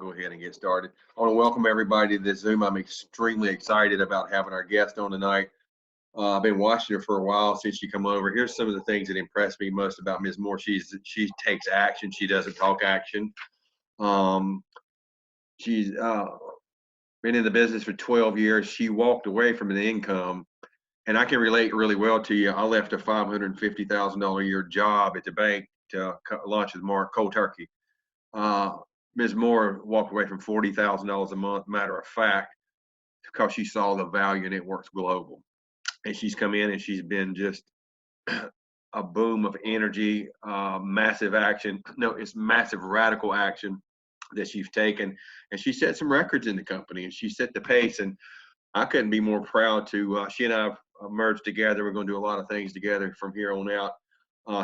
go ahead and get started. I want to welcome everybody to this Zoom. I'm extremely excited about having our guest on tonight. I've been watching her for a while since she come over. Here's some of the things that impressed me most about Ms. Moore. She takes action. She doesn't talk action. Um, she's been in the business for 12 years. She walked away from an income, and I can relate really well to you. I left a $550,000 a year job at the bank to launch with Mark cold turkey. Ms. Moore walked away from $40,000 a month, matter of fact, because she saw the value and it works global. And she's come in and she's been just a boom of energy, massive action. No, it's massive radical action that she's taken. And she set some records in the company and she set the pace. And I couldn't be more proud to, she and I have merged together. We're going to do a lot of things together from here on out.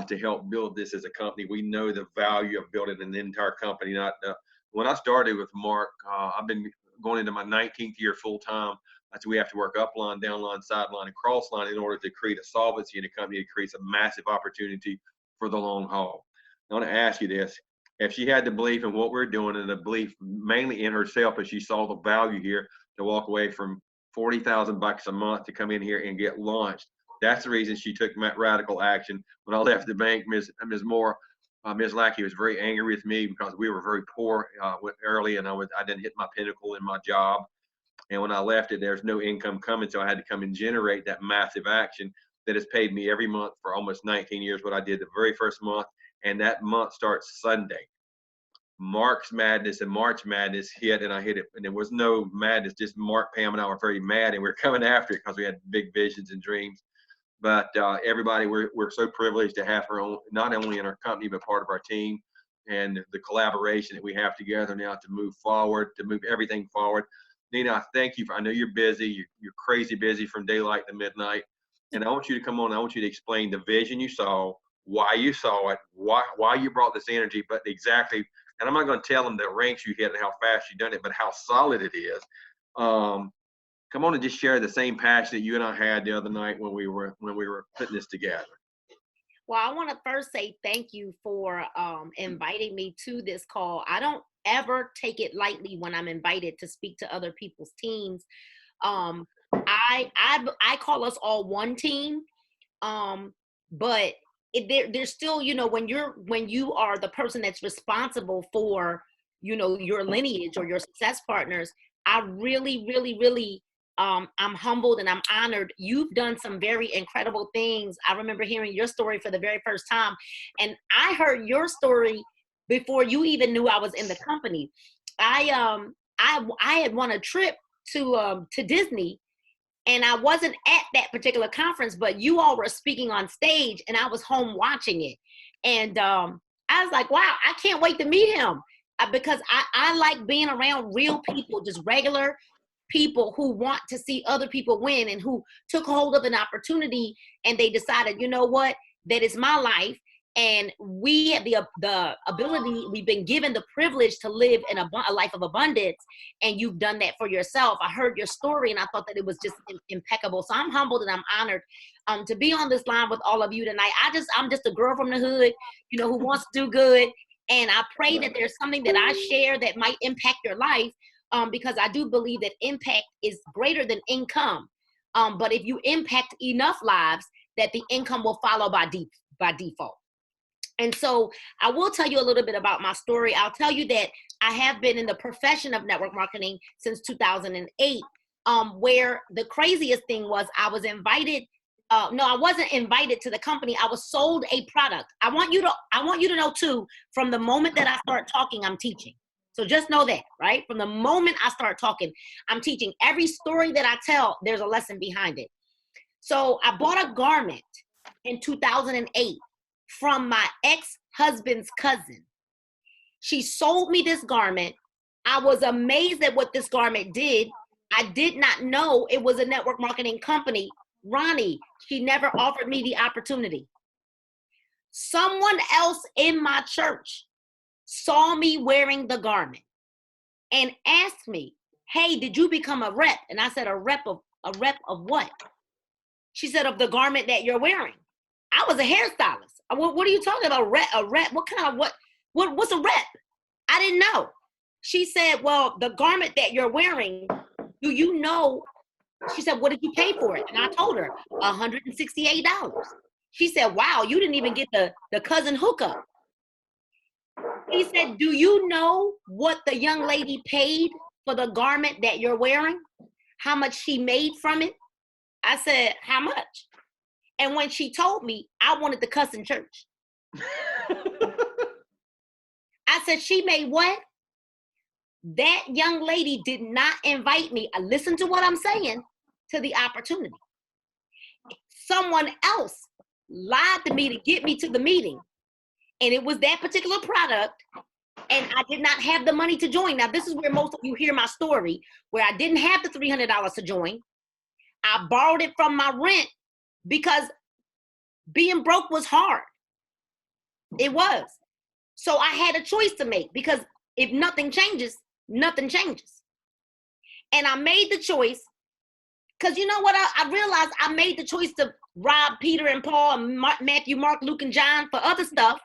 To help build this as a company. We know the value of building an entire company. When I started with Mark, I've been going into my 19th year full time. We have to work up line, down line, sideline, and cross line in order to create a solvency in a company. It creates a massive opportunity for the long haul. I want to ask you this. If she had the belief in what we're doing and the belief mainly in herself as she saw the value here to walk away from $40,000 a month to come in here and get launched, that's the reason she took radical action. When I left the bank, Ms. Moore, Ms. Lackey was very angry with me because we were very poor early, and I didn't hit my pinnacle in my job. And when I left it, there's no income coming, so I had to come and generate that massive action that has paid me every month for almost 19 years. What I did the very first month, and that month starts Sunday. March Madness and March Madness hit, and I hit it, and there was no madness. Just Mark, Pam, and I were very mad, and we were coming after it because we had big visions and dreams. But everybody, we're so privileged to have her on, not only in our company, but part of our team and the collaboration that we have together now to move forward, to move everything forward. Nina, I thank you. I know you're busy. You're crazy busy from daylight to midnight. And I want you to come on. I want you to explain the vision you saw, why you saw it, why you brought this energy, but exactly, and I'm not going to tell them the ranks you hit and how fast you done it, but how solid it is. Come on and just share the same passion that you and I had the other night when we were putting this together. Well, I want to first say thank you for inviting me to this call. I don't ever take it lightly when I'm invited to speak to other people's teams. I call us all one team, but there's still, when you are the person that's responsible for, your lineage or your success partners. I really, really, really. I'm humbled and I'm honored. You've done some very incredible things. I remember hearing your story for the very first time. And I heard your story before you even knew I was in the company. I had won a trip to Disney, and I wasn't at that particular conference, but you all were speaking on stage and I was home watching it. And I was like, wow, I can't wait to meet him because I like being around real people, just regular people who want to see other people win and who took hold of an opportunity and they decided, you know what, that is my life. And we have the ability, we've been given the privilege to live in a life of abundance. And you've done that for yourself. I heard your story and I thought that it was just impeccable. So I'm humbled and I'm honored to be on this line with all of you tonight. I'm just a girl from the hood, who wants to do good. And I pray that there's something that I share that might impact your life. Because I do believe that impact is greater than income. But if you impact enough lives, that the income will follow by default. And so I will tell you a little bit about my story. I'll tell you that I have been in the profession of network marketing since 2008, where the craziest thing was I was invited. No, I wasn't invited to the company. I was sold a product. I want you to know too, from the moment that I start talking, I'm teaching. So just know that, right? From the moment I start talking, I'm teaching. Every story that I tell, there's a lesson behind it. So I bought a garment in 2008 from my ex-husband's cousin. She sold me this garment. I was amazed at what this garment did. I did not know it was a network marketing company. Ronnie, she never offered me the opportunity. Someone else in my church saw me wearing the garment and asked me, hey, did you become a rep? And I said, a rep of what? She said, of the garment that you're wearing. I was a hairstylist. What are you talking about? A rep? What kind of, what's a rep? I didn't know. She said, well, the garment that you're wearing, do you know? She said, what did you pay for it? And I told her, $168. She said, wow, you didn't even get the cousin hookup. He said, do you know what the young lady paid for the garment that you're wearing? How much she made from it? I said, how much? And when she told me, I wanted to cuss in church. I said, she made what? That young lady did not invite me. Listen to what I'm saying, to the opportunity. Someone else lied to me to get me to the meeting. And it was that particular product. And I did not have the money to join. Now, this is where most of you hear my story, where I didn't have the $300 to join. I borrowed it from my rent because being broke was hard. It was. So I had a choice to make, because if nothing changes, nothing changes. And I made the choice, because you know what? I realized I made the choice to rob Peter and Paul and Matthew, Mark, Luke, and John for other stuff.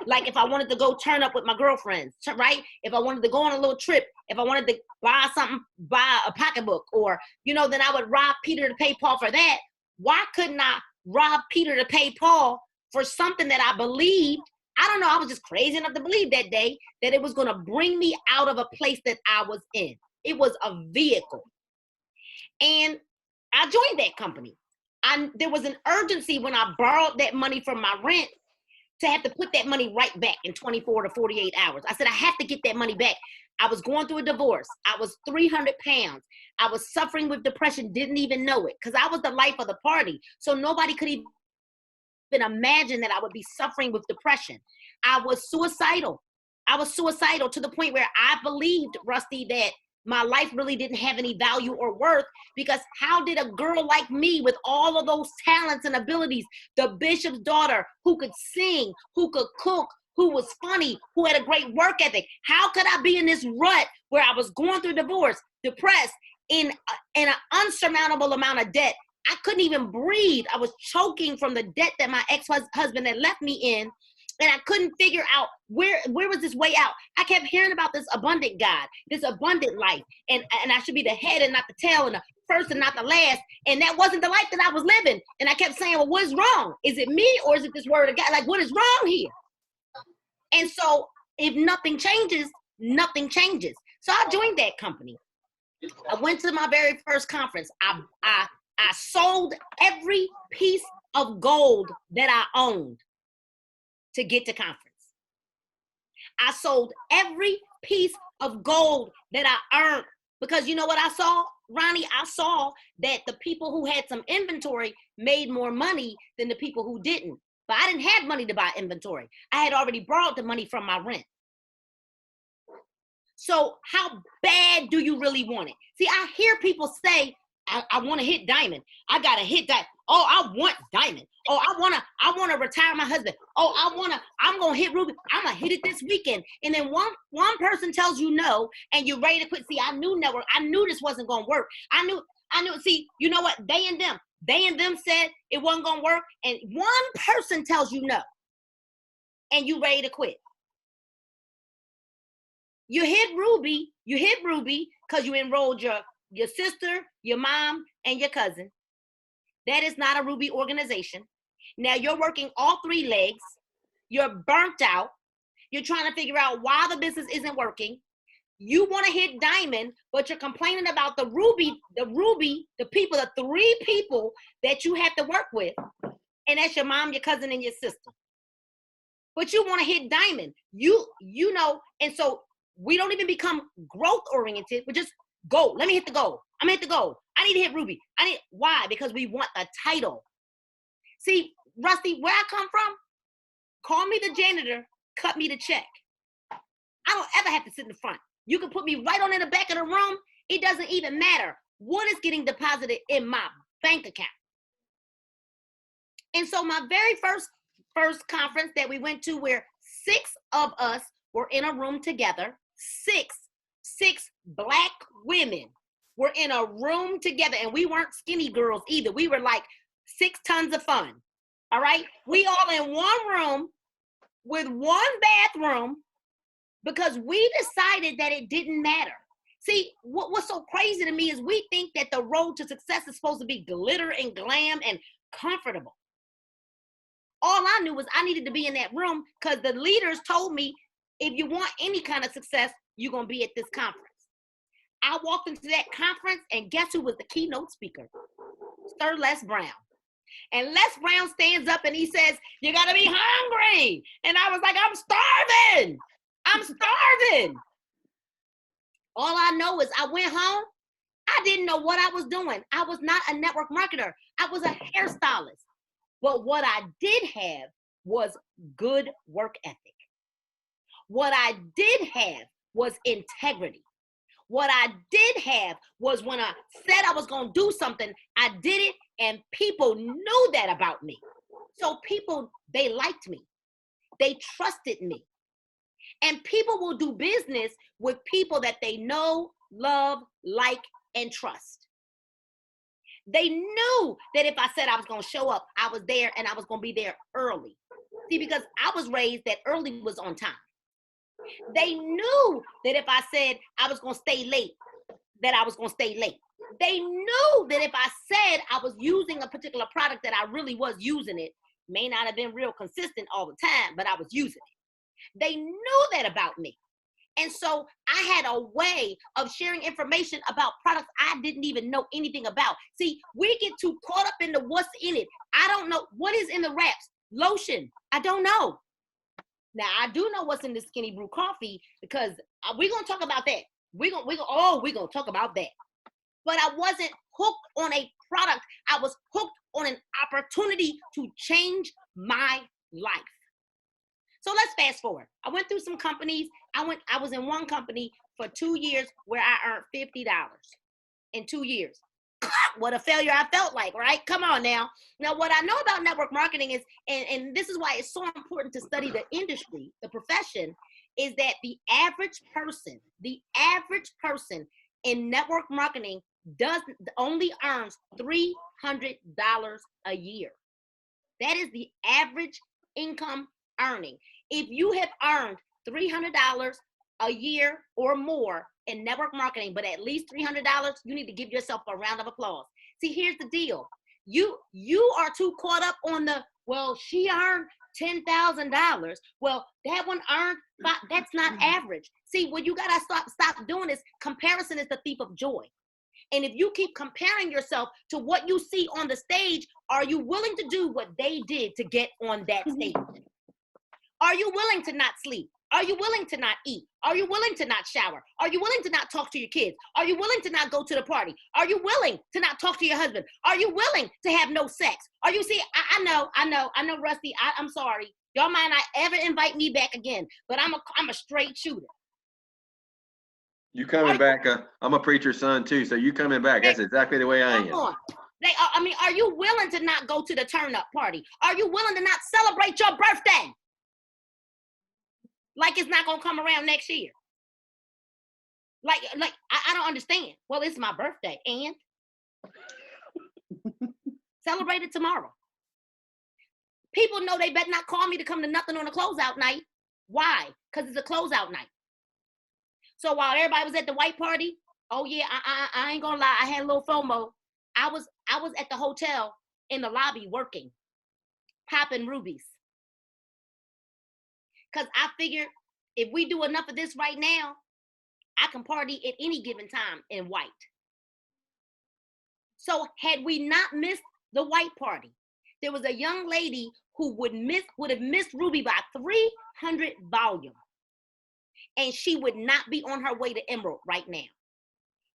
Like if I wanted to go turn up with my girlfriends, right? If I wanted to go on a little trip, if I wanted to buy something, buy a pocketbook, or, then I would rob Peter to pay Paul for that. Why couldn't I rob Peter to pay Paul for something that I believed? I don't know. I was just crazy enough to believe that day that it was going to bring me out of a place that I was in. It was a vehicle. And I joined that company. There was an urgency when I borrowed that money from my rent to have to put that money right back in 24 to 48 hours. I said, I have to get that money back. I was going through a divorce. I was 300 pounds. I was suffering with depression, didn't even know it, because I was the life of the party. So nobody could even imagine that I would be suffering with depression. I was suicidal. I was suicidal to the point where I believed, Rusty, that my life really didn't have any value or worth, because how did a girl like me with all of those talents and abilities, the bishop's daughter who could sing, who could cook, who was funny, who had a great work ethic, how could I be in this rut where I was going through divorce, depressed, in an unsurmountable amount of debt? I couldn't even breathe. I was choking from the debt that my ex-husband had left me in. And I couldn't figure out where was this way out. I kept hearing about this abundant God, this abundant life. And I should be the head and not the tail, and the first and not the last. And that wasn't the life that I was living. And I kept saying, well, what is wrong? Is it me, or is it this word of God? Like, what is wrong here? And so if nothing changes, nothing changes. So I joined that company. I went to my very first conference. I sold every piece of gold that I owned to get to conference. I sold every piece of gold that I earned, because you know what I saw, Ronnie? I saw that the people who had some inventory made more money than the people who didn't. But I didn't have money to buy inventory. I had already borrowed the money from my rent. So how bad do you really want it? See, I hear people say, I want to hit diamond. I got to hit that. Oh, I want diamond. Oh, I want to retire my husband. Oh, I'm going to hit Ruby. I'm going to hit it this weekend. And then one person tells you no, and you're ready to quit. See, I knew this wasn't going to work. I knew, see, you know what? They and them said it wasn't going to work. And one person tells you no, and you ready to quit. You hit Ruby because you enrolled your sister, your mom, and your cousin. That is not a Ruby organization. Now you're working all three legs. You're burnt out. You're trying to figure out why the business isn't working. You want to hit diamond, but you're complaining about the people, the three people that you have to work with. And that's your mom, your cousin, and your sister. But you want to hit diamond. You know, and so we don't even become growth oriented. We just go. Let me hit the goal. I'm gonna hit the goal. I need to hit Ruby. Why? Because we want the title. See, Rusty, where I come from, call me the janitor, cut me the check. I don't ever have to sit in the front. You can put me right on in the back of the room. It doesn't even matter what is getting deposited in my bank account. And so my very first conference that we went to, where 6 of us were in a room together, six Black women were in a room together, and we weren't skinny girls either. We were like 6 tons of fun. All right. We all in one room with one bathroom, because we decided that it didn't matter. See, what's so crazy to me is we think that the road to success is supposed to be glitter and glam and comfortable. All I knew was I needed to be in that room because the leaders told me, if you want any kind of success, you're going to be at this conference. I walked into that conference, and guess who was the keynote speaker? Sir Les Brown. And Les Brown stands up and he says, you got to be hungry. And I was like, I'm starving. I'm starving. All I know is I went home. I didn't know what I was doing. I was not a network marketer. I was a hairstylist. But what I did have was good work ethic. What I did have was integrity. What I did have was when I said I was going to do something, I did it, and people knew that about me. So people, they liked me. They trusted me. And people will do business with people that they know, love, like, and trust. They knew that if I said I was going to show up, I was there, and I was going to be there early. See, because I was raised that early was on time. They knew that if I said I was going to stay late, that I was going to stay late. They knew that if I said I was using a particular product, that I really was using it. May not have been real consistent all the time, but I was using it. They knew that about me. And so I had a way of sharing information about products I didn't even know anything about. See, we get too caught up in the what's in it. I don't know what is in the wraps. Lotion, I don't know. Now, I do know what's in the Skinny Brew coffee because we're going to talk about that. We're going to talk about that. But I wasn't hooked on a product. I was hooked on an opportunity to change my life. So let's fast forward. I went through some companies. I was in one company for 2 years where I earned $50 in 2 years. What a failure I felt like, right? Come on now. Now, what I know about network marketing is, and this is why it's so important to study the industry, the profession, is that the average person in network marketing only earns $300 a year. That is the average income earning. If you have earned $300 a year or more in network marketing, but at least $300, you need to give yourself a round of applause. See, here's the deal. You are too caught up on well, she earned $10,000. Well, that one earned, that's not average. See, what you gotta stop doing is comparison is the thief of joy. And if you keep comparing yourself to what you see on the stage, are you willing to do what they did to get on that stage? Are you willing to not sleep? Are you willing to not eat? Are you willing to not shower? Are you willing to not talk to your kids? Are you willing to not go to the party? Are you willing to not talk to your husband? Are you willing to have no sex? Are you I know, Rusty, I'm sorry. Y'all might not ever invite me back again, but I'm a straight shooter. You coming back? I'm a preacher's son too, so you coming back. That's exactly the way I am. Are you willing to not go to the turn-up party? Are you willing to not celebrate your birthday? Like it's not gonna come around next year. Like I don't understand. Well, it's my birthday, and celebrate it tomorrow. People know they better not call me to come to nothing on a closeout night. Why? Because it's a closeout night. So while everybody was at the white party, oh yeah, I ain't gonna lie, I had a little FOMO. I was at the hotel in the lobby working, popping rubies. Because I figured if we do enough of this right now, I can party at any given time in white. So had we not missed the white party, there was a young lady who would have missed Ruby by 300 volume. And she would not be on her way to Emerald right now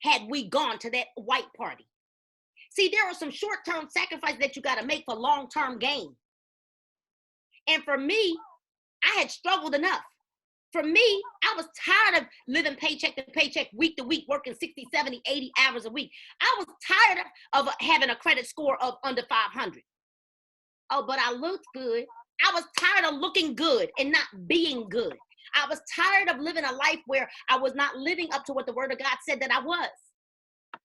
had we gone to that white party. See, there are some short-term sacrifices that you got to make for long-term gain. And for me, I had struggled enough. For me, I was tired of living paycheck to paycheck, week to week, working 60, 70, 80 hours a week. I was tired of having a credit score of under 500. Oh, but I looked good. I was tired of looking good and not being good. I was tired of living a life where I was not living up to what the word of God said that I was.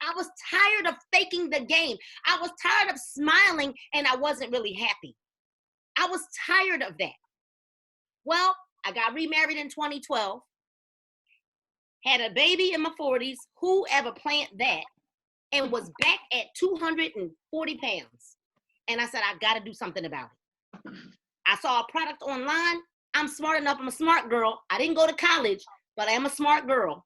I was tired of faking the game. I was tired of smiling and I wasn't really happy. I was tired of that. Well, I got remarried in 2012. had a baby in my 40s, whoever planned that, and was back at 240 pounds. And I said, I got to do something about it. I saw a product online. I'm smart enough. I'm a smart girl. I didn't go to college, but I am a smart girl.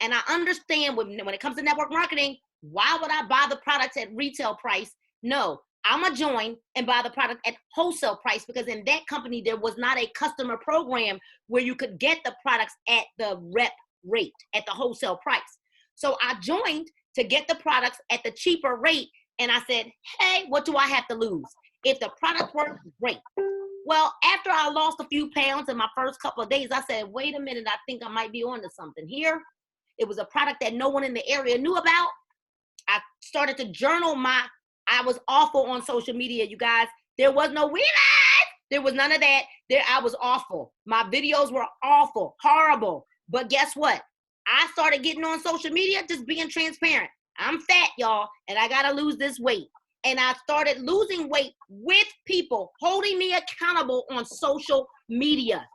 And I understand when it comes to network marketing, why would I buy the products at retail price? No, I'm going to join and buy the product at wholesale price, because in that company, there was not a customer program where you could get the products at the rep rate, at the wholesale price. So I joined to get the products at the cheaper rate. And I said, hey, what do I have to lose? If the product works, great. Well, after I lost a few pounds in my first couple of days, I said, wait a minute, I think I might be onto something here. It was a product that no one in the area knew about. I started to journal I was awful on social media, you guys. There was no we live. There was none of that. I was awful. My videos were awful, horrible. But guess what? I started getting on social media, just being transparent. I'm fat, y'all, and I got to lose this weight. And I started losing weight with people holding me accountable on social media.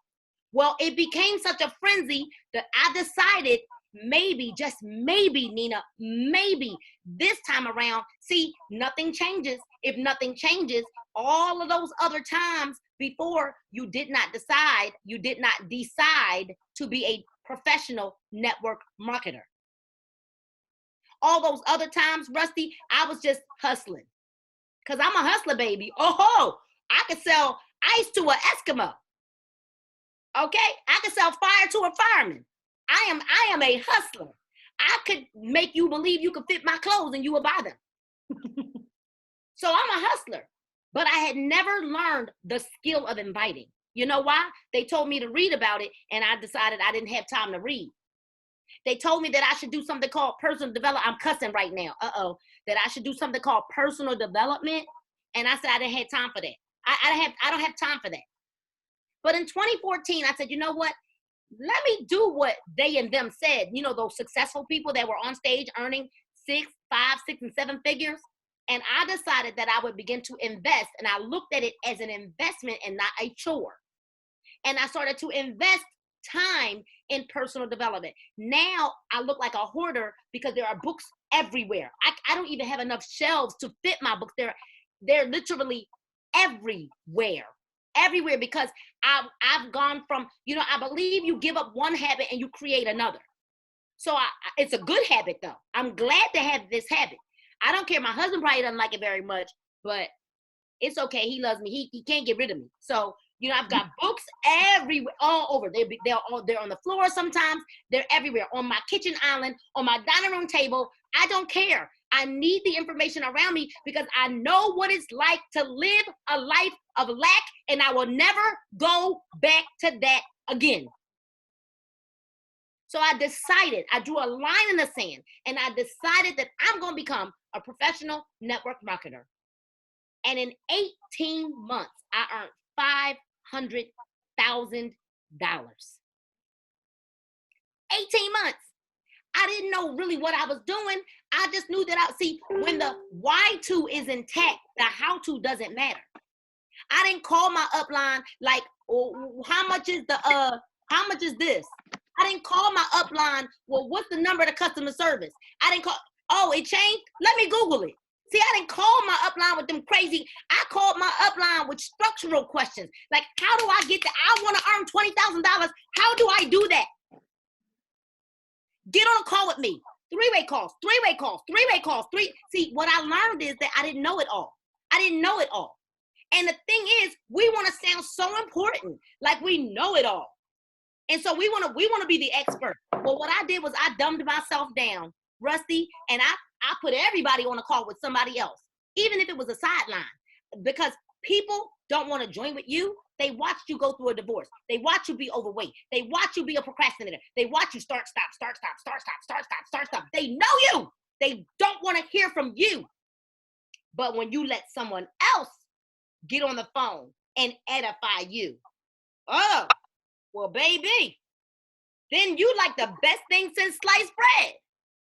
Well, it became such a frenzy that I decided maybe, just maybe, Nina, maybe this time around, see, nothing changes. If nothing changes, all of those other times before, you did not decide to be a professional network marketer. All those other times, Rusty, I was just hustling. Because I'm a hustler, baby. Oh, I could sell ice to an Eskimo. Okay? I could sell fire to a fireman. I am a hustler. I could make you believe you could fit my clothes and you would buy them. So I'm a hustler. But I had never learned the skill of inviting. You know why? They told me to read about it, and I decided I didn't have time to read. They told me that I should do something called personal development. I'm cussing right now. That I should do something called personal development. And I said I didn't have time for that. I don't have time for that. But in 2014, I said, you know what? Let me do what they and them said. You know, those successful people that were on stage earning 5, 6, and 7 figures. And I decided that I would begin to invest. And I looked at it as an investment and not a chore. And I started to invest time in personal development. Now I look like a hoarder because there are books everywhere. I don't even have enough shelves to fit my books. They're literally everywhere because I've gone from, I believe you give up one habit and you create another. So it's a good habit though. I'm glad to have this habit. I don't care. My husband probably doesn't like it very much, but it's okay. He loves me. He can't get rid of me. So, I've got books everywhere, all over. They're on the floor sometimes. They're everywhere. On my kitchen island, on my dining room table. I don't care. I need the information around me because I know what it's like to live a life of lack, and I will never go back to that again. So I drew a line in the sand, and I decided that I'm going to become a professional network marketer. And in 18 months, I earned $500,000. 18 months. I didn't know really what I was doing. I just knew that when the why-to is intact, the how-to doesn't matter. I didn't call my upline like, oh, how much is this? I didn't call my upline, well, what's the number to customer service? I didn't call, oh, it changed? Let me Google it. See, I didn't call my upline with them crazy. I called my upline with structural questions. Like, how do I get that? I want to earn $20,000. How do I do that? Get on a call with me. Three-way calls. See, what I learned is that I didn't know it all. And the thing is, we want to sound so important, like we know it all. And so we want to be the expert. Well, what I did was I dumbed myself down, Rusty, and I put everybody on a call with somebody else, even if it was a sideline, because people don't want to join with you. They watched you go through a divorce. They watch you be overweight. They watch you be a procrastinator. They watch you start, stop. They know you. They don't want to hear from you. But when you let someone else get on the phone and edify you, oh, well, baby, then you like the best thing since sliced bread.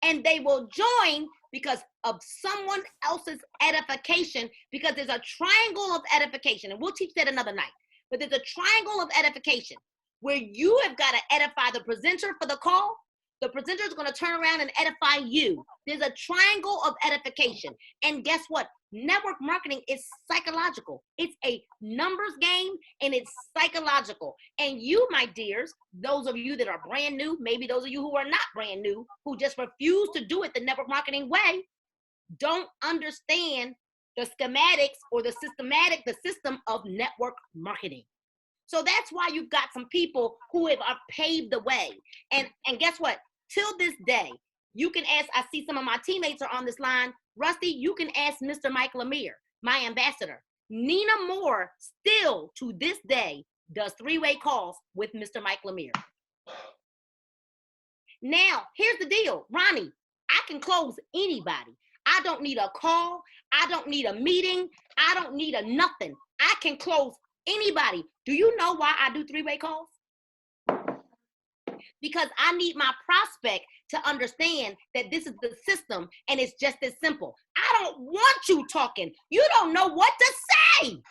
And they will join because of someone else's edification, because there's a triangle of edification. And we'll teach that another night. But there's a triangle of edification where you have got to edify the presenter for the call. The presenter is going to turn around and edify you. There's a triangle of edification. And guess what? Network marketing is psychological. It's a numbers game and it's psychological. And you, my dears, those of you that are brand new, maybe those of you who are not brand new, who just refuse to do it the network marketing way, don't understand the schematics or the system of network marketing. So that's why you've got some people who have paved the way. And guess what? Till this day, you can ask, I see some of my teammates are on this line. Rusty, you can ask Mr. Mike Lemire, my ambassador. Nina Moore still to this day does three-way calls with Mr. Mike Lemire. Now, here's the deal, Ronnie, I can close anybody. I don't need a call. I don't need a meeting. I don't need a nothing. I can close anybody. Do you know why I do three-way calls? Because I need my prospect to understand that this is the system and it's just as simple. I don't want you talking. You don't know what to say.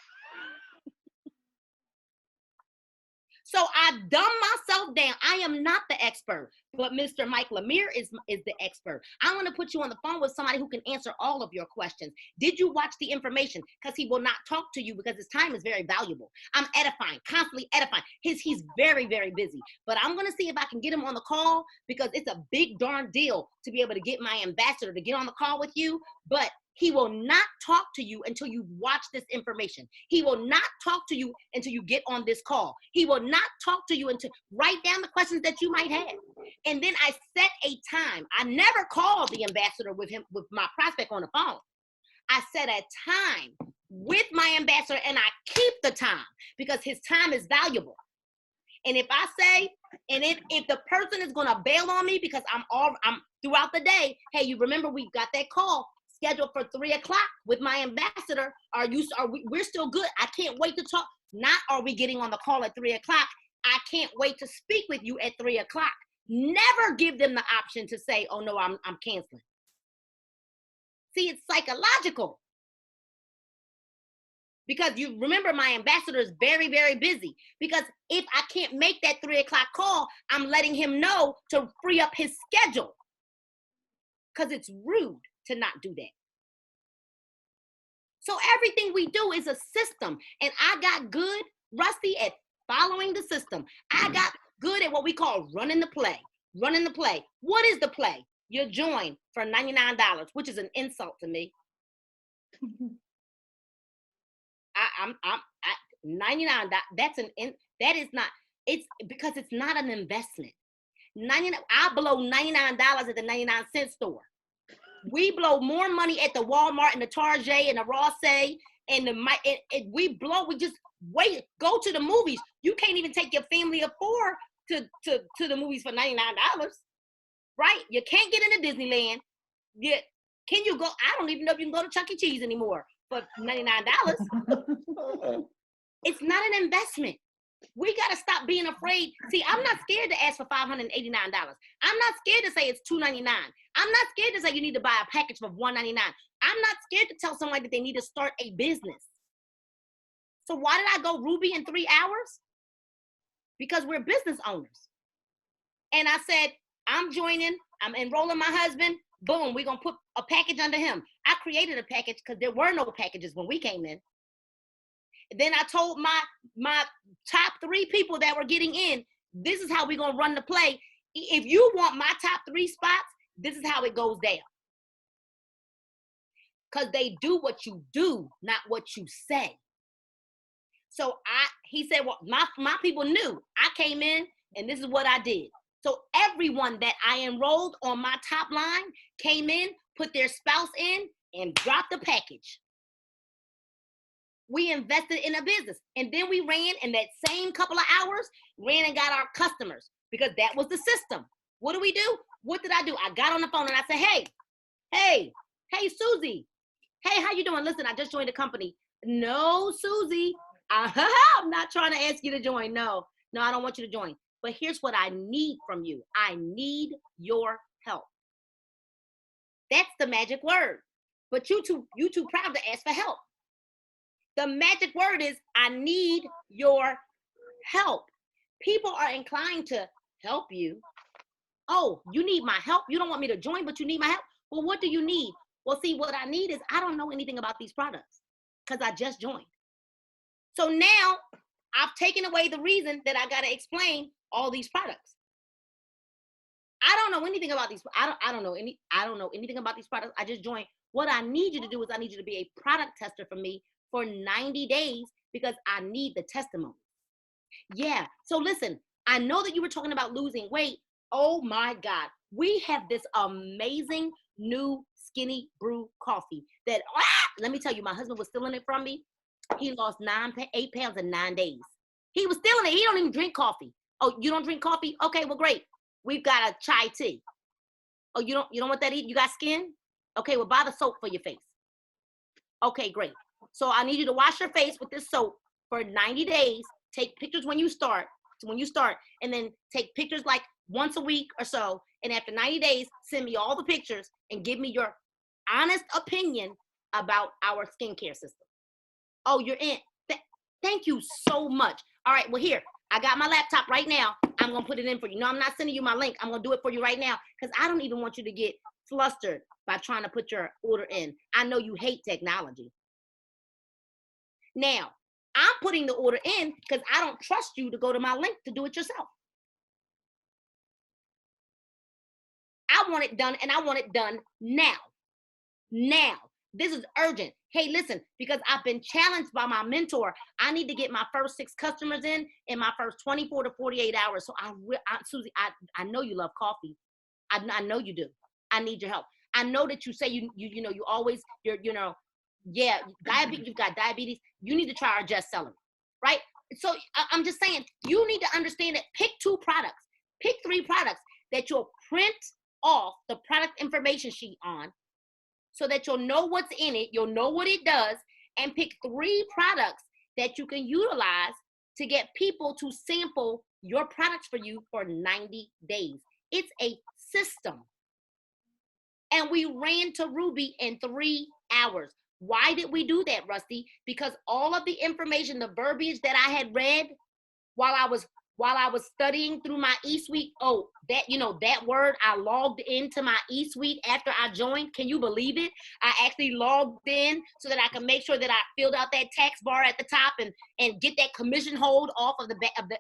So I dumb myself down. I am not the expert, but Mr. Mike Lemire is the expert. I want to put you on the phone with somebody who can answer all of your questions. Did you watch the information? Because he will not talk to you because his time is very valuable. I'm edifying, constantly edifying. He's very, very busy. But I'm going to see if I can get him on the call because it's a big darn deal to be able to get my ambassador to get on the call with you. But he will not talk to you until you watch this information. He will not talk to you until you get on this call. He will not talk to you until write down the questions that you might have. And then I set a time. I never called the ambassador with my prospect on the phone. I set a time with my ambassador and I keep the time because his time is valuable. And if I say, and if the person is gonna bail on me because I'm throughout the day, hey, you remember we got that call scheduled for 3 o'clock with my ambassador. We're still good. I can't wait to talk. Not are we getting on the call at 3 o'clock. I can't wait to speak with you at 3 o'clock. Never give them the option to say, oh no, I'm canceling. See, it's psychological. Because you remember my ambassador is very, very busy. Because if I can't make that 3 o'clock call, I'm letting him know to free up his schedule. Because it's rude to not do that. So everything we do is a system. And I got good, Rusty, at following the system. I got good at what we call running the play. Running the play. What is the play? You join for $99, which is an insult to me. I'm 99. That is not. It's because it's not an investment. 99. I blow $99 at the 99-cent store. We blow more money at the Walmart and the Target and the Ross-A and we just wait. Go to the movies. You can't even take your family of 4 to the movies for $99, right? You can't get into Disneyland. Can you go? I don't even know if you can go to Chuck E. Cheese anymore for $99. It's not an investment. We got to stop being afraid. See, I'm not scared to ask for $589. I'm not scared to say it's $299. I'm not scared to say you need to buy a package for $199. I'm not scared to tell somebody that they need to start a business. So why did I go Ruby in 3 hours? Because we're business owners. And I said, I'm joining, I'm enrolling my husband. Boom, we're going to put a package under him. I created a package because there were no packages when we came in. Then I told my top 3 people that were getting in, this is how we're going to run the play. If you want my top 3 spots, this is how it goes down. Because they do what you do, not what you say. So he said, well, my people knew. I came in and this is what I did. So everyone that I enrolled on my top line came in, put their spouse in, and dropped the package. We invested in a business. And then we ran in that same couple of hours, ran and got our customers because that was the system. What do we do? What did I do? I got on the phone and I said, hey, Susie. Hey, how you doing? Listen, I just joined the company. No, Susie, I'm not trying to ask you to join. No, I don't want you to join. But here's what I need from you. I need your help. That's the magic word. But you too proud to ask for help. The magic word is, I need your help. People are inclined to help you, Oh, you need my help? You don't want me to join, but you need my help? Well, what do you need? Well, see, what I need is I don't know anything about these products because I just joined. So now I've taken away the reason that I got to explain all these products. I don't know anything about these. I don't know anything about these products. I just joined. What I need you to do is I need you to be a product tester for me for 90 days because I need the testimony. Yeah. So listen, I know that you were talking about losing weight. Oh my God. We have this amazing new skinny brew coffee that, let me tell you, my husband was stealing it from me. He lost 8 pounds in 9 days. He was stealing it. He don't even drink coffee. Oh, you don't drink coffee? Okay, well, great. We've got a chai tea. Oh, you don't want that either? You got skin? Okay, well, buy the soap for your face. Okay, great. So I need you to wash your face with this soap for 90 days. Take pictures when you start, and then take pictures like once a week or so. And after 90 days, send me all the pictures and give me your honest opinion about our skincare system. Oh, you're in. Thank you so much. All right, well, here, I got my laptop right now. I'm going to put it in for you. No, I'm not sending you my link. I'm going to do it for you right now because I don't even want you to get flustered by trying to put your order in. I know you hate technology. Now, I'm putting the order in because I don't trust you to go to my link to do it yourself. I want it done, and I want it done now. Now. This is urgent. Hey, listen, because I've been challenged by my mentor. I need to get my first 6 customers in my first 24 to 48 hours. So Susie, I know you love coffee. I know you do. I need your help. I know that you say you always, yeah, diabetes, you've got diabetes. You need to try our Just Celery, right? So I'm just saying, you need to understand that pick 2 products, pick 3 products that you'll print off the product information sheet on, so that you'll know what's in it, you'll know what it does, and pick 3 products that you can utilize to get people to sample your products for you for 90 days. It's a system. And we ran to Ruby in 3 hours. Why did we do that, Rusty? Because all of the information, the verbiage that I had read while I was studying through my eSuite, that word, I logged into my eSuite after I joined. Can you believe it? I actually logged in so that I can make sure that I filled out that tax bar at the top and get that commission hold off of the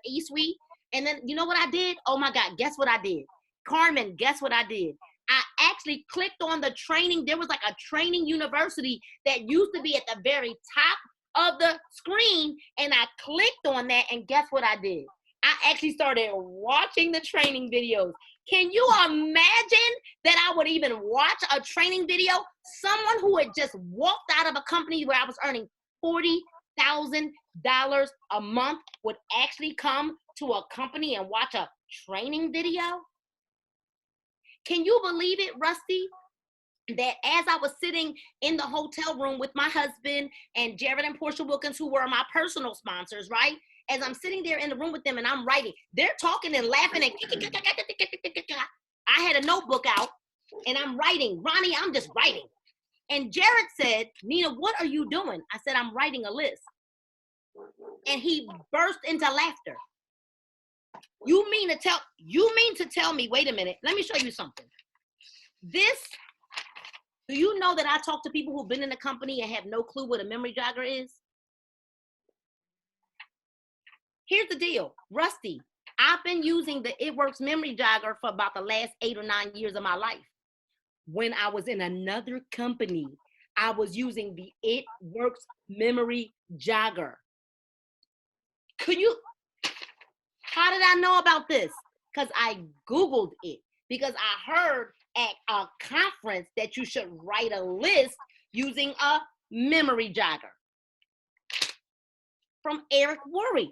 eSuite. And then, you know what I did? Oh my God, guess what I did? Carmen, guess what I did? I actually clicked on the training. There was like a training university that used to be at the very top of the screen, and I clicked on that, and guess what I did? I actually started watching the training videos. Can you imagine that I would even watch a training video? Someone who had just walked out of a company where I was earning $40,000 a month would actually come to a company and watch a training video? Can you believe it, Rusty? That as I was sitting in the hotel room with my husband and Jared and Portia Wilkins, who were my personal sponsors, right? As I'm sitting there in the room with them and I'm writing, they're talking and laughing and I had a notebook out and I'm writing. Ronnie, I'm just writing. And Jared said, Nina, what are you doing? I said, I'm writing a list. And he burst into laughter. You mean to tell me, wait a minute, let me show you something. Do you know that I talk to people who've been in the company and have no clue what a memory jogger is? Here's the deal, Rusty, I've been using the It Works memory jogger for about the last 8 or 9 years of my life. When I was in another company, I was using the It Works memory jogger. How did I know about this? Because I Googled it. Because I heard at a conference that you should write a list using a memory jogger. From Eric Worre.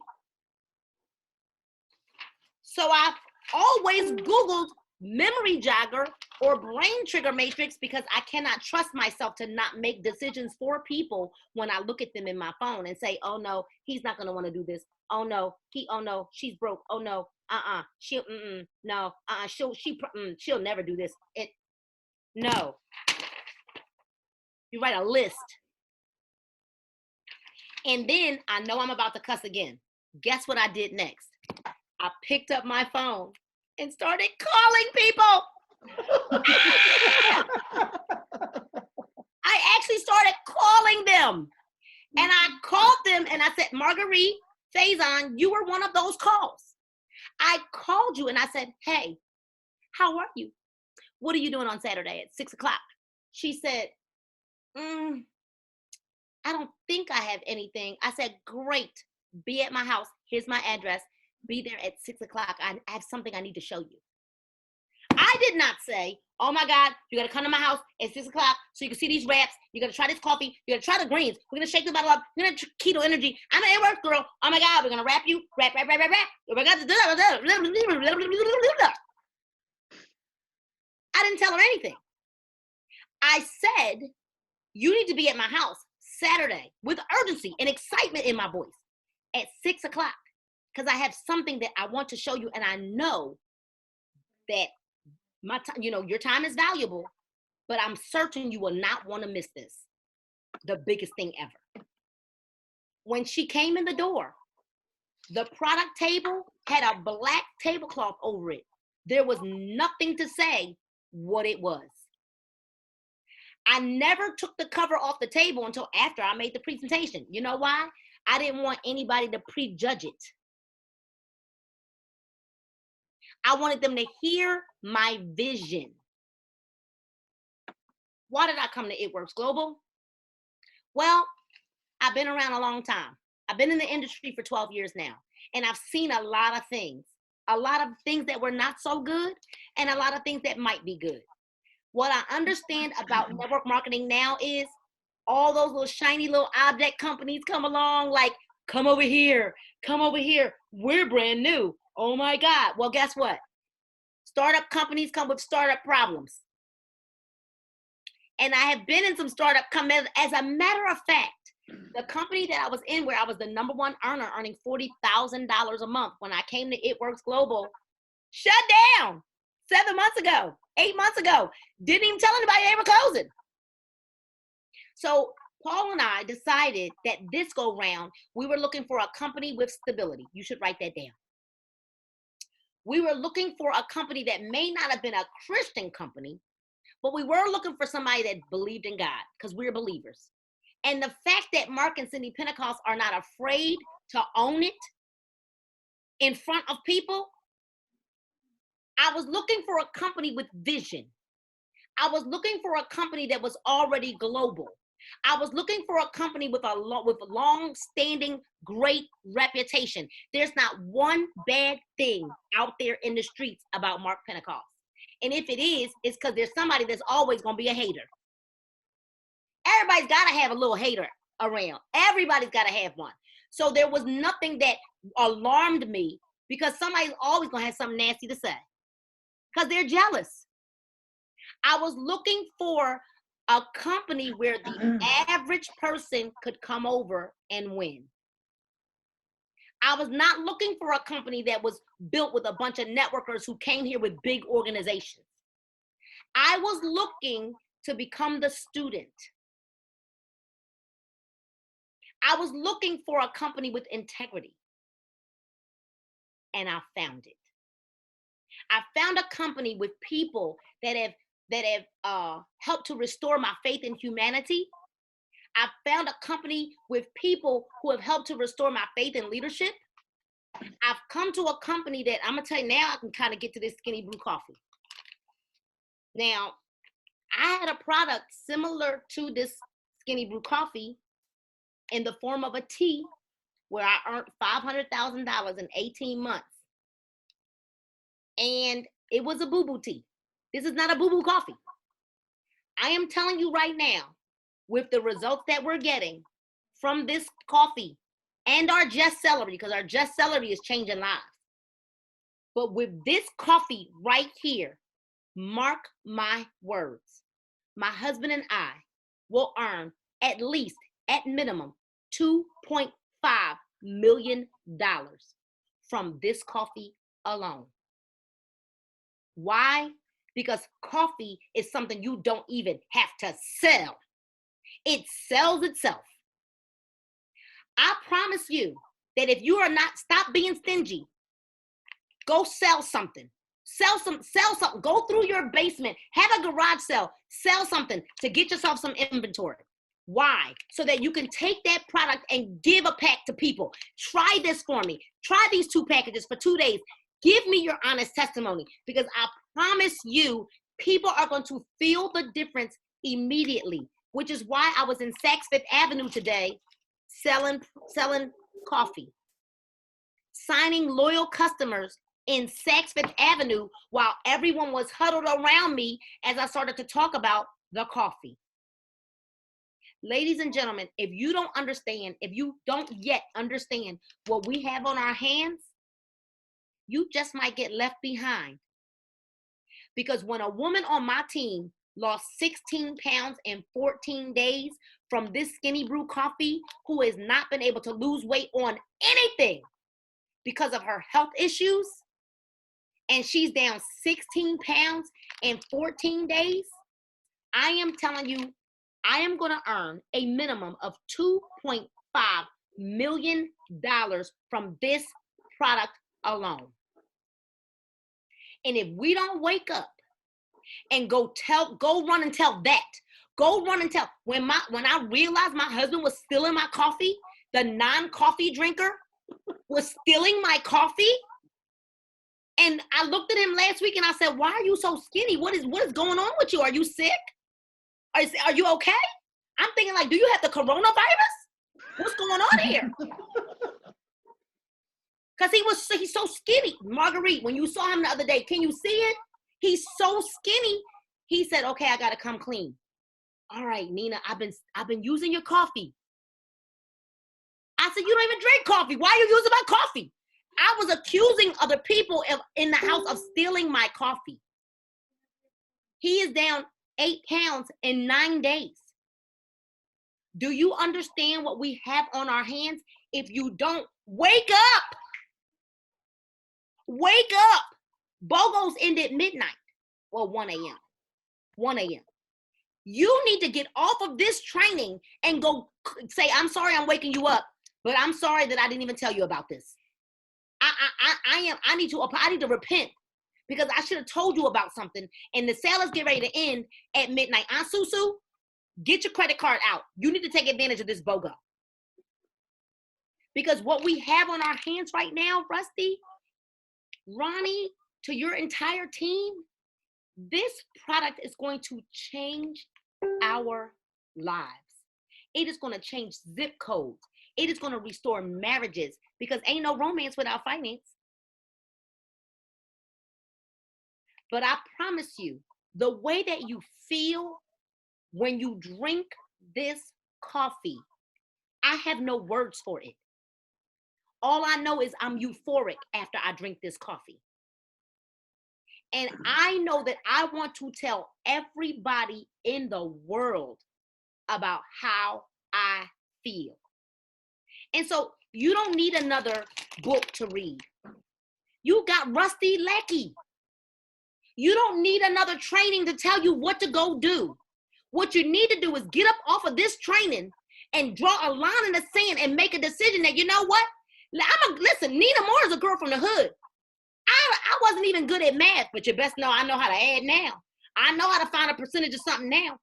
So I've always Googled memory jogger or brain trigger matrix because I cannot trust myself to not make decisions for people when I look at them in my phone and say, oh no, he's not going to want to do this. Oh no, she's broke. Oh no, she'll never do this. No. You write a list. And then I know I'm about to cuss again. Guess what I did next? I picked up my phone and started calling people. I actually started calling them. And I called them and I said, Marguerite Faison, you were one of those calls. I called you and I said, hey, how are you? What are you doing on Saturday at 6 o'clock? She said, I don't think I have anything. I said, great. Be at my house. Here's my address. Be there at 6 o'clock. I have something I need to show you. I did not say, oh my God, you got to come to my house at 6 o'clock so you can see these wraps. You got to try this coffee. You got to try the greens. We're going to shake the bottle up. We're going to keto energy. I'm an air girl. Oh my God, we're going to wrap you. Wrap. Oh my God. I didn't tell her anything. I said, you need to be at my house Saturday with urgency and excitement in my voice at 6 o'clock because I have something that I want to show you. And I know that my time, your time is valuable, but I'm certain you will not want to miss this. The biggest thing ever. When she came in the door, the product table had a black tablecloth over it. There was nothing to say what it was. I never took the cover off the table until after I made the presentation. You know why? I didn't want anybody to prejudge it. I wanted them to hear my vision. Why did I come to It Works Global? Well, I've been around a long time. I've been in the industry for 12 years now, and I've seen a lot of things that were not so good and a lot of things that might be good. What I understand about network marketing now is all those little shiny little object companies come along like, come over here. We're brand new. Oh my God. Well, guess what? Startup companies come with startup problems. And I have been in some startup companies. As a matter of fact, the company that I was in where I was the number one earner, earning $40,000 a month when I came to It Works Global, shut down 7 months ago, 8 months ago. Didn't even tell anybody they were closing. So Paul and I decided that this go round, we were looking for a company with stability. You should write that down. We were looking for a company that may not have been a Christian company, but we were looking for somebody that believed in God because we're believers. And the fact that Mark and Cindy Pentecost are not afraid to own it in front of people, I was looking for a company with vision. I was looking for a company that was already global. I was looking for a company with a long-standing, great reputation. There's not one bad thing out there in the streets about Mark Pentecost. And if it is, it's because there's somebody that's always going to be a hater. Everybody's got to have a little hater around. Everybody's got to have one. So there was nothing that alarmed me because somebody's always going to have something nasty to say because they're jealous. I was looking for a company where the average person could come over and win. I was not looking for a company that was built with a bunch of networkers who came here with big organizations. I was looking to become the student. I was looking for a company with integrity. And I found it. I found a company with people that have helped to restore my faith in humanity. I found a company with people who have helped to restore my faith in leadership. I've come to a company that I'm gonna tell you now, I can kind of get to this skinny brew coffee. Now, I had a product similar to this skinny brew coffee in the form of a tea where I earned $500,000 in 18 months. And it was a boo-boo tea. This is not a boo-boo coffee. I am telling you right now, with the results that we're getting from this coffee and our Just Celery, because our Just Celery is changing lives. But with this coffee right here, mark my words, my husband and I will earn at least, at minimum, $2.5 million from this coffee alone. Why? Because coffee is something you don't even have to sell. It sells itself. I promise you that if you are not, stop being stingy. Go sell something. Sell something. Go through your basement. Have a garage sale. Sell something to get yourself some inventory. Why? So that you can take that product and give a pack to people. Try this for me. Try these 2 packages for 2 days. Give me your honest testimony, because I promise you, people are going to feel the difference immediately, which is why I was in Saks Fifth Avenue today selling coffee, signing loyal customers in Saks Fifth Avenue while everyone was huddled around me as I started to talk about the coffee. Ladies and gentlemen, if you don't yet understand what we have on our hands, you just might get left behind. Because when a woman on my team lost 16 pounds in 14 days from this Skinny Brew coffee, who has not been able to lose weight on anything because of her health issues, and she's down 16 pounds in 14 days, I am telling you, I am going to earn a minimum of $2.5 million from this product alone. And if we don't wake up and go run and tell that, when I realized my husband was stealing my coffee, the non-coffee drinker was stealing my coffee. And I looked at him last week and I said, why are you so skinny? What is going on with you? Are you sick? Are you okay? I'm thinking, like, do you have the coronavirus? What's going on here? Because he's so skinny. Marguerite, when you saw him the other day, can you see it? He's so skinny. He said, okay, I got to come clean. All right, Nina, I've been using your coffee. I said, you don't even drink coffee. Why are you using my coffee? I was accusing other people in the house of stealing my coffee. He is down 8 pounds in 9 days. Do you understand what we have on our hands? If you don't, wake up. Wake up. BOGOs end at midnight. Well, 1 a.m. 1 a.m. You need to get off of this training and go say, I'm sorry I'm waking you up, but I'm sorry that I didn't even tell you about this. I need to repent, because I should have told you about something, and the sale is getting ready to end at midnight. Aunt Susu, get your credit card out. You need to take advantage of this BOGO. Because what we have on our hands right now, Rusty, Ronnie, to your entire team, this product is going to change our lives. It is going to change zip codes. It is going to restore marriages, because ain't no romance without finance. But I promise you, the way that you feel when you drink this coffee, I have no words for it. All I know is I'm euphoric after I drink this coffee. And I know that I want to tell everybody in the world about how I feel. And so you don't need another book to read. You got Rusty Lackey. You don't need another training to tell you what to go do. What you need to do is get up off of this training and draw a line in the sand and make a decision that, you know what? Listen, Nina Moore is a girl from the hood. I wasn't even good at math, but you best know I know how to add now. I know how to find a percentage of something now.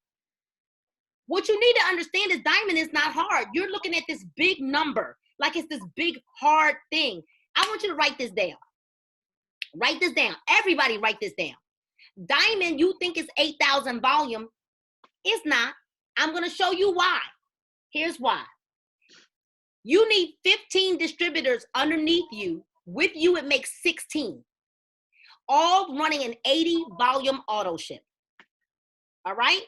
What you need to understand is diamond is not hard. You're looking at this big number, like it's this big, hard thing. I want you to write this down. Write this down. Everybody write this down. Diamond, you think it's 8,000 volume. It's not. I'm going to show you why. Here's why. You need 15 distributors underneath you. With you, it makes 16. All running an 80 volume auto ship. All right?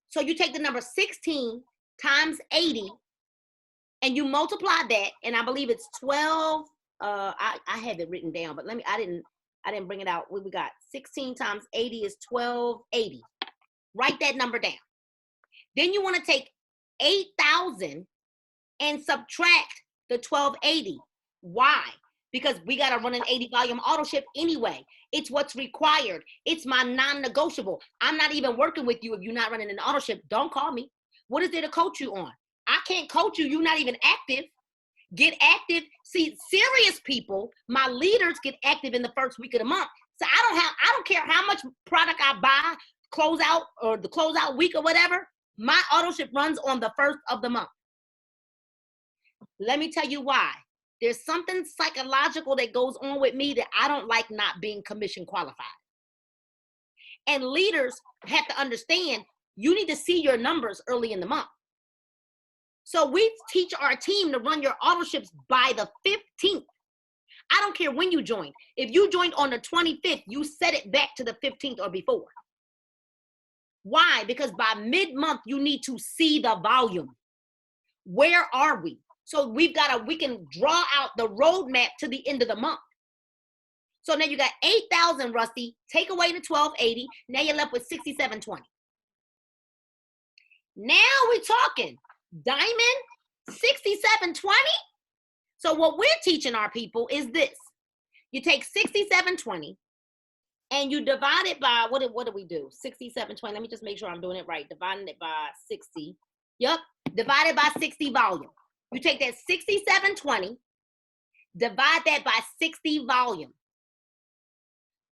So you take the number 16 times 80 and you multiply that, and I believe it's 12. I have it written down, but I didn't bring it out. What we got? 16 times 80 is 1280. Write that number down. Then you want to take 8,000 and subtract the 1280. Why? Because we got to run an 80 volume auto ship anyway. It's what's required. It's my non-negotiable. I'm not even working with you if you're not running an auto ship. Don't call me. What is there to coach you on? I can't coach you. You're not even active. Get active. See, serious people, my leaders get active in the first week of the month. So I don't care how much product I buy, closeout or the closeout week or whatever, my auto ship runs on the 1st of the month. Let me tell you why. There's something psychological that goes on with me that I don't like not being commission qualified. And leaders have to understand you need to see your numbers early in the month. So we teach our team to run your auto ships by the 15th. I don't care when you joined. If you joined on the 25th, you set it back to the 15th or before. Why? Because by mid-month, you need to see the volume. Where are we? So we can draw out the roadmap to the end of the month. So now you got 8,000, Rusty. Take away the 1,280. Now you're left with 6,720. Now we're talking diamond 6,720. So what we're teaching our people is this. You take 6,720 and you divide it by, what do we do? 6,720. Let me just make sure I'm doing it right. Dividing it by 60. Yep. Divided by 60 volume. You take that 6,720, divide that by 60 volume.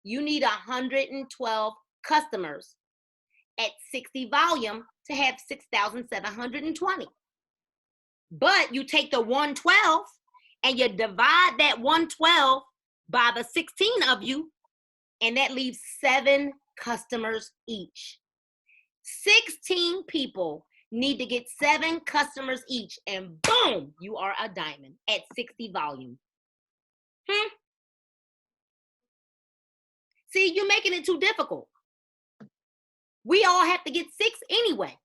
You need 112 customers at 60 volume to have 6,720. But you take the 112 and you divide that 112 by the 16 of you, and that leaves 7 customers each. 16 people need to get 7 customers each, and boom, you are a diamond at 60 volume. See, you're making it too difficult. We all have to get 6 anyway.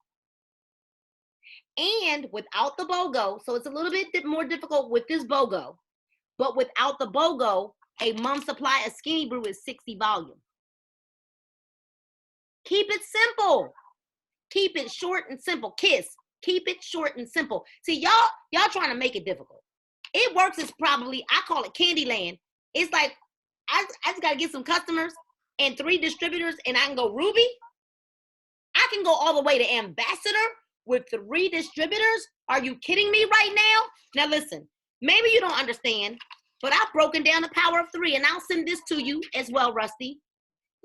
And without the BOGO, so it's a little bit more difficult with this BOGO, but without the BOGO, a month supply of Skinny Brew is 60 volume. Keep it simple. Keep it short and simple. Kiss. Keep it short and simple. See, y'all trying to make it difficult. It works as probably, I call it Candyland. It's like, I just got to get some customers and 3 distributors and I can go Ruby. I can go all the way to ambassador with 3 distributors. Are you kidding me right now? Now listen, maybe you don't understand, but I've broken down the power of 3 and I'll send this to you as well, Rusty.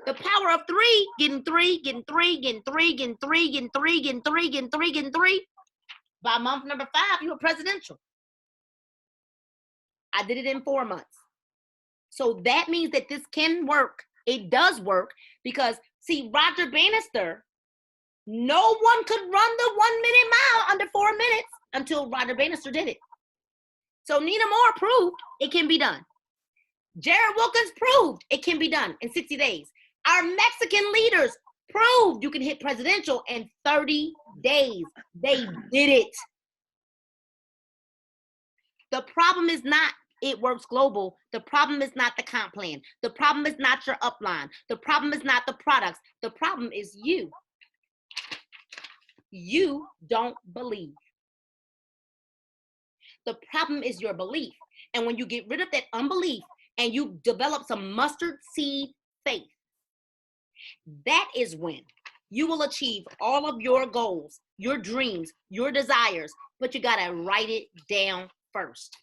The power of 3, getting 3, getting 3, getting 3, getting 3, getting 3, getting 3, getting 3, getting 3. By month number 5, you were presidential. I did it in 4 months. So that means that this can work. It does work because, see, Roger Bannister, no one could run the 1 minute mile under 4 minutes until Roger Bannister did it. So Nina Moore proved it can be done. Jared Wilkins proved it can be done in 60 days. Our Mexican leaders proved you can hit presidential in 30 days. They did it. The problem is not it works global. The problem is not the comp plan. The problem is not your upline. The problem is not the products. The problem is you. You don't believe. The problem is your belief. And when you get rid of that unbelief and you develop some mustard seed faith, that is when you will achieve all of your goals, your dreams, your desires, but you got to write it down first.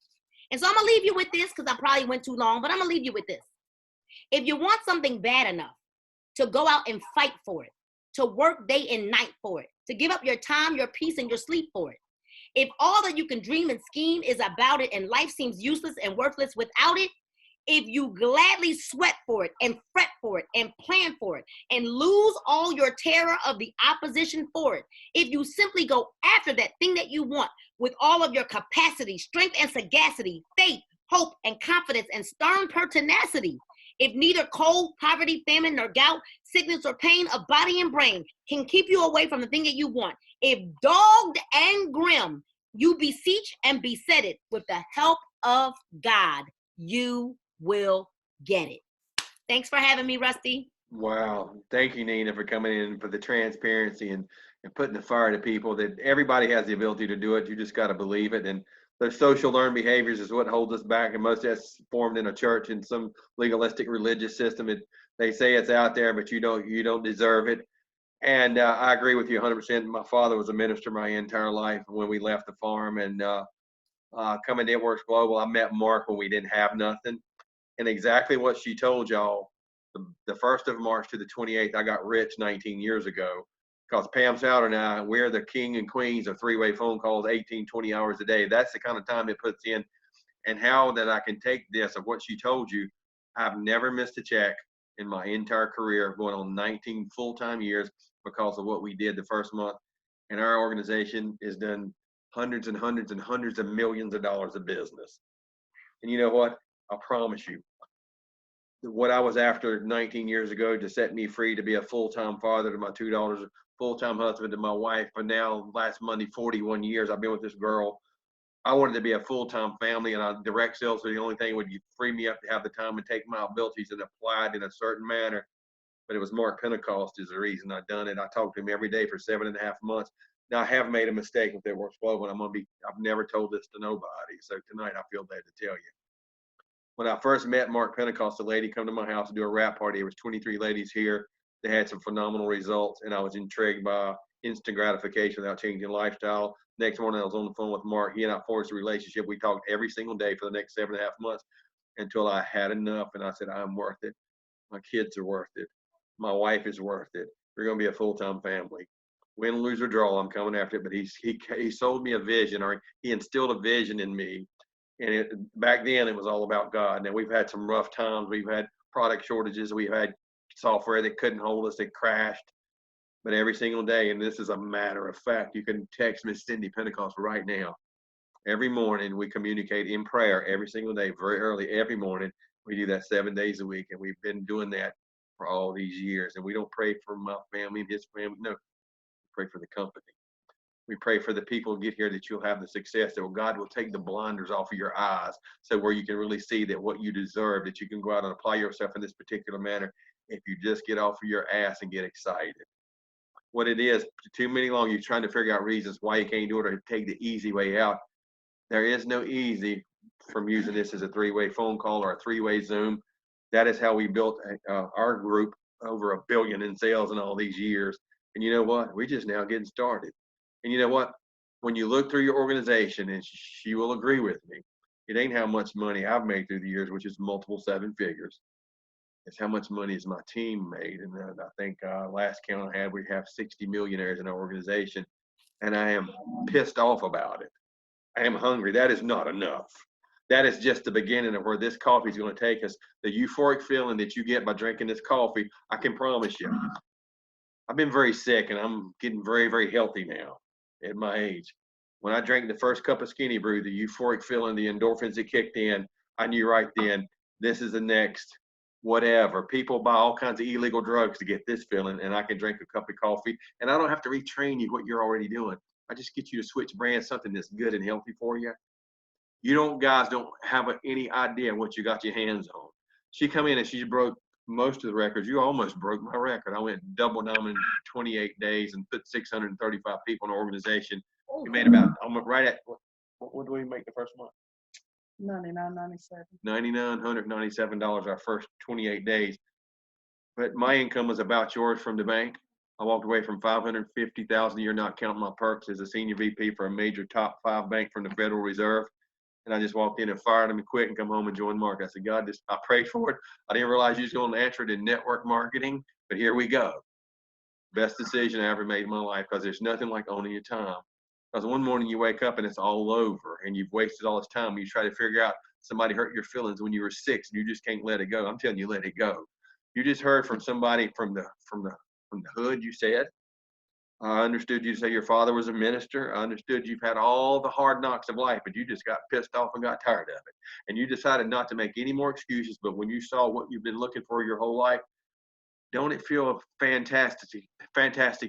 And so I'm going to leave you with this because I probably went too long, but I'm going to leave you with this. If you want something bad enough to go out and fight for it, to work day and night for it, to give up your time, your peace, and your sleep for it, if all that you can dream and scheme is about it and life seems useless and worthless without it, if you gladly sweat for it and fret for it and plan for it and lose all your terror of the opposition for it, if you simply go after that thing that you want with all of your capacity, strength and sagacity, faith, hope and confidence and stern pertinacity, if neither cold, poverty, famine, nor gout, sickness or pain of body and brain can keep you away from the thing that you want, if dogged and grim, you beseech and beset it with the help of God, you will get it. Thanks for having me, Rusty. Wow. Thank you, Nina, for coming in, for the transparency and putting the fire to people. That everybody has the ability to do it. You just got to believe it. And those social learned behaviors is what holds us back. And most of that's formed in a church in some legalistic religious system. They say it's out there, but you don't deserve it. And I agree with you 100%. My father was a minister my entire life. When we left the farm and coming to It Works Global, I met Mark when we didn't have nothing. And exactly what she told y'all, The 1st of March to the 28th, I got rich 19 years ago because Pam Souter and I, we're the king and queens of three-way phone calls, 18, 20 hours a day. That's the kind of time it puts in. And how that I can take this of what she told you. I've never missed a check in my entire career, going on 19 full-time years because of what we did the first month. And our organization has done hundreds and hundreds and hundreds of millions of dollars of business. And you know what? I promise you, what I was after 19 years ago to set me free to be a full-time father to my two daughters, full-time husband to my wife, but now last Monday, 41 years I've been with this girl. I wanted to be a full-time family, and direct sales was the only thing would free me up to have the time and take my abilities and apply it in a certain manner. But it was Mark Pentecost is the reason I done it. I talked to him every day for 7.5 months. Now I have made a mistake with their workflow, and I've never told this to nobody. So tonight I feel bad to tell you. When I first met Mark Pentecost, a lady come to my house to do a wrap party. There was 23 ladies here. They had some phenomenal results, and I was intrigued by instant gratification without changing lifestyle. Next morning, I was on the phone with Mark. He and I forged a relationship. We talked every single day for the next 7.5 months until I had enough, and I said, I'm worth it. My kids are worth it. My wife is worth it. We're going to be a full-time family. Win, lose, or draw, I'm coming after it. But he sold me a vision, or he instilled a vision in me. And back then, it was all about God. Now, we've had some rough times. We've had product shortages. We've had software that couldn't hold us, that crashed. But every single day, and this is a matter of fact, you can text Miss Cindy Pentecost right now. Every morning, we communicate in prayer every single day, very early, every morning. We do that 7 days a week, and we've been doing that for all these years. And we don't pray for my family and his family. No, we pray for the company. We pray for the people who get here that you'll have the success, that God will take the blinders off of your eyes so where you can really see that what you deserve, that you can go out and apply yourself in this particular manner if you just get off of your ass and get excited. What it is, too many long, you're trying to figure out reasons why you can't do it or take the easy way out. There is no easy from using this as a three-way phone call or a three-way Zoom. That is how we built our group over $1 billion in sales in all these years. And you know what? We're just now getting started. And you know what? When you look through your organization, and she will agree with me, it ain't how much money I've made through the years, which is multiple 7 figures. It's how much money has my team made. And I think last count I had, we have 60 millionaires in our organization. And I am pissed off about it. I am hungry. That is not enough. That is just the beginning of where this coffee is going to take us. The euphoric feeling that you get by drinking this coffee, I can promise you. I've been very sick, and I'm getting very, very healthy now at my age. When I drank the first cup of Skinny Brew, the euphoric feeling, the endorphins that kicked in, I knew right then, this is the next whatever. People buy all kinds of illegal drugs to get this feeling, and I can drink a cup of coffee, and I don't have to retrain you what you're already doing. I just get you to switch brands, something that's good and healthy for you. Guys don't have any idea what you got your hands on. She come in and she broke most of the records. You almost broke my record. I went double number in 28 days and put 635 people in an organization. We made about, I'm right at, what did we make the first month? $99.97. $9,997 our first 28 days. But my income was about yours from the bank. I walked away from $550,000 a year, not counting my perks as a senior VP for a major top 5 bank from the Federal Reserve. And I just walked in and fired him and quit and come home and joined Mark. I said, God, I prayed for it. I didn't realize you was going to answer it in network marketing, but here we go. Best decision I ever made in my life, because there's nothing like owning your time. Because one morning you wake up and it's all over and you've wasted all this time. You try to figure out somebody hurt your feelings when you were 6 and you just can't let it go. I'm telling you, let it go. You just heard from somebody from the hood, you said. I understood you say your father was a minister. I understood you've had all the hard knocks of life, but you just got pissed off and got tired of it. And you decided not to make any more excuses. But when you saw what you've been looking for your whole life, don't it feel fantastic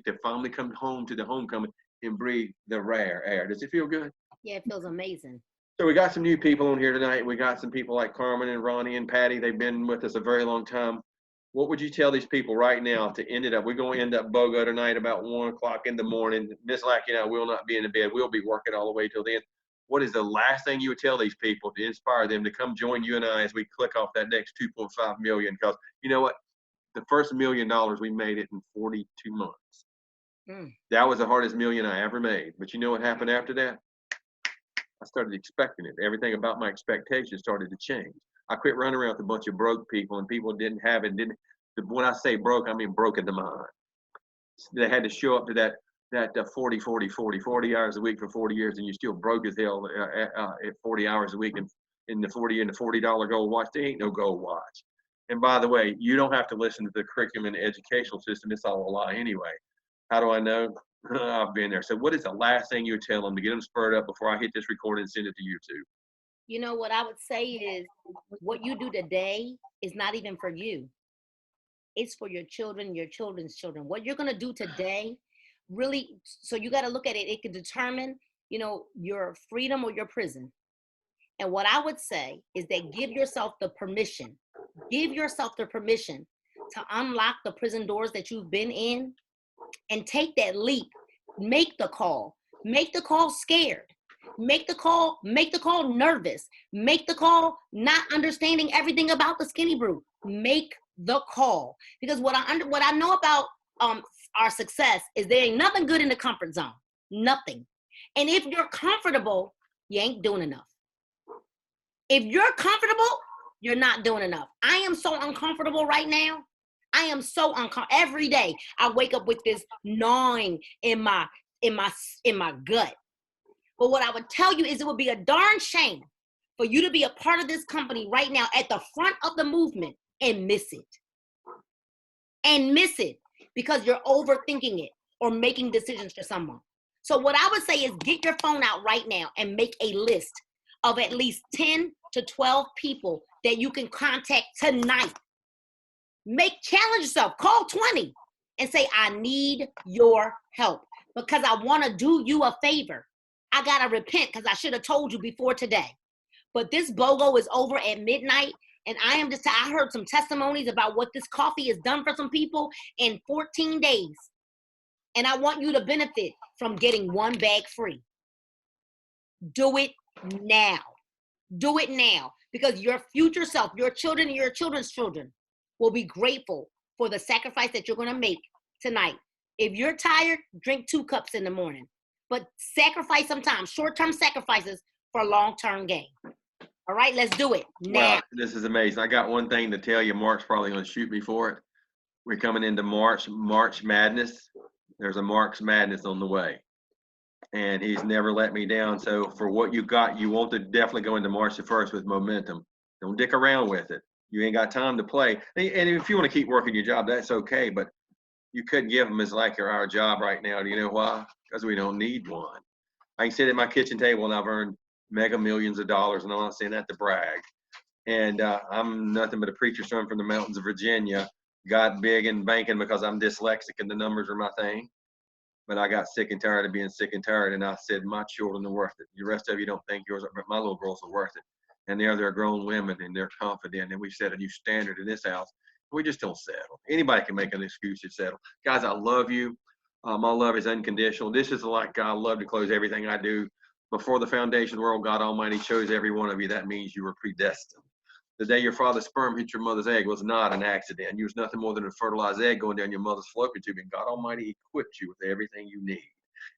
to finally come home to the homecoming and breathe the rare air? Does it feel good? Yeah, it feels amazing. So we got some new people on here tonight. We got some people like Carmen and Ronnie and Patty. They've been with us a very long time. What would you tell these people right now to end it up? We're going to end up BOGO tonight about 1 o'clock in the morning. Miss Lackey and I will not be in the bed. We'll be working all the way till then. What is the last thing you would tell these people to inspire them to come join you and I as we click off that next 2.5 million? Because you know what? The first $1 million, we made it in 42 months. That was the hardest million I ever made. But you know what happened after that? I started expecting it. Everything about my expectations started to change. I quit running around with a bunch of broke people and people didn't have it. When I say broke, I mean broke in the mind. They had to show up to that 40 hours a week for 40 years, and you're still broke as hell at 40 hours a week, and in the $40 gold watch. There ain't no gold watch. And by the way, you don't have to listen to the curriculum in the educational system. It's all a lie anyway. How do I know? I've been there. So what is the last thing you tell them to get them spurred up before I hit this recording and send it to YouTube? You know what I would say is, what you do today is not even for you. It's for your children, your children's children. What you're going to do today, really, so you got to look at it. It can determine, your freedom or your prison. And what I would say is that give yourself the permission to unlock the prison doors that you've been in and take that leap. Make the call scared. Make the call nervous. Make the call not understanding everything about the skinny brew. Make the call. Because what I know about our success is there ain't nothing good in the comfort zone. Nothing. And if you're comfortable, you ain't doing enough. If you're comfortable, you're not doing enough. I am so uncomfortable right now. I am so uncomfortable. Every day I wake up with this gnawing in my gut. But what I would tell you is it would be a darn shame for you to be a part of this company right now at the front of the movement and miss it. And miss it because you're overthinking it or making decisions for someone. So what I would say is get your phone out right now and make a list of at least 10 to 12 people that you can contact tonight. Challenge yourself, call 20 and say, I need your help because I want to do you a favor. I got to repent because I should have told you before today. But this BOGO is over at midnight. And I heard some testimonies about what this coffee has done for some people in 14 days. And I want you to benefit from getting one bag free. Do it now. Do it now. Because your future self, your children and your children's children will be grateful for the sacrifice that you're going to make tonight. If you're tired, drink 2 cups in the morning. But sacrifice sometimes, short-term sacrifices for long-term gain. All right, let's do it now. Wow, this is amazing. I got one thing to tell you. Mark's probably going to shoot me for it. We're coming into March Madness. There's a Mark's Madness on the way. And he's never let me down. So for what you got, you want to definitely go into March the 1st with momentum. Don't dick around with it. You ain't got time to play. And if you want to keep working your job, that's okay. But you couldn't give them as like our job right now. Do you know why? Because we don't need one. I can sit at my kitchen table and I've earned mega millions of dollars, and I'm not saying that to brag. And I'm nothing but a preacher's son from the mountains of Virginia. Got big in banking because I'm dyslexic and the numbers are my thing. But I got sick and tired of being sick and tired, and I said, my children are worth it. The rest of you don't think yours are, but my little girls are worth it. And they're grown women, and they're confident, and we set a new standard in this house. We just don't settle. Anybody can make an excuse to settle. Guys, I love you. My love is unconditional. This is like God love to close everything I do. Before the foundation of the world, God Almighty chose every one of you. That means you were predestined. The day your father's sperm hit your mother's egg was not an accident. You was nothing more than a fertilized egg going down your mother's fallopian tube, and God Almighty equipped you with everything you need.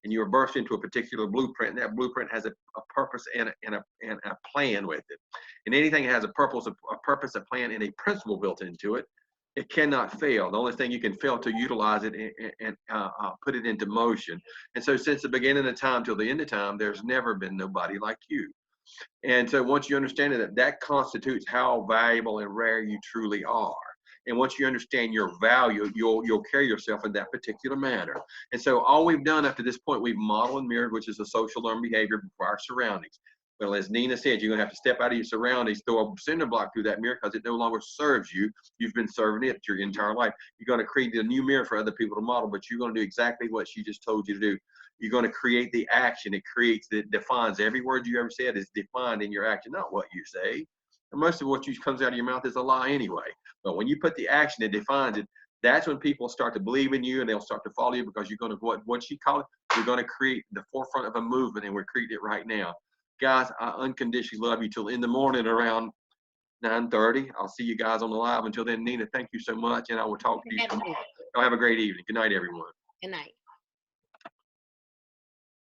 And you were birthed into a particular blueprint, and that blueprint has a purpose and a plan with it. And anything that has a purpose, a plan, and a principle built into it, it cannot fail. The only thing you can fail to utilize it and put it into motion. And so since the beginning of time till the end of time, there's never been nobody like you. And so once you understand that constitutes how valuable and rare you truly are. And once you understand your value, you'll carry yourself in that particular manner. And so all we've done up to this point, we've modeled and mirrored, which is a social learned behavior for our surroundings. Well, as Nina said, you're going to have to step out of your surroundings, throw a cinder block through that mirror because it no longer serves you. You've been serving it your entire life. You're going to create a new mirror for other people to model, but you're going to do exactly what she just told you to do. You're going to create the action. It defines every word you ever said is defined in your action, not what you say. And most of what comes out of your mouth is a lie anyway. But when you put the action, it defines it. That's when people start to believe in you and they'll start to follow you because you're going to, what she called it, you're going to create the forefront of a movement, and we're creating it right now. Guys, I unconditionally love you till in the morning around 9:30. I'll see you guys on the live. Until then, Nina, thank you so much, and I will talk to you tomorrow. Y'all have a great evening. Good night, everyone. Good night.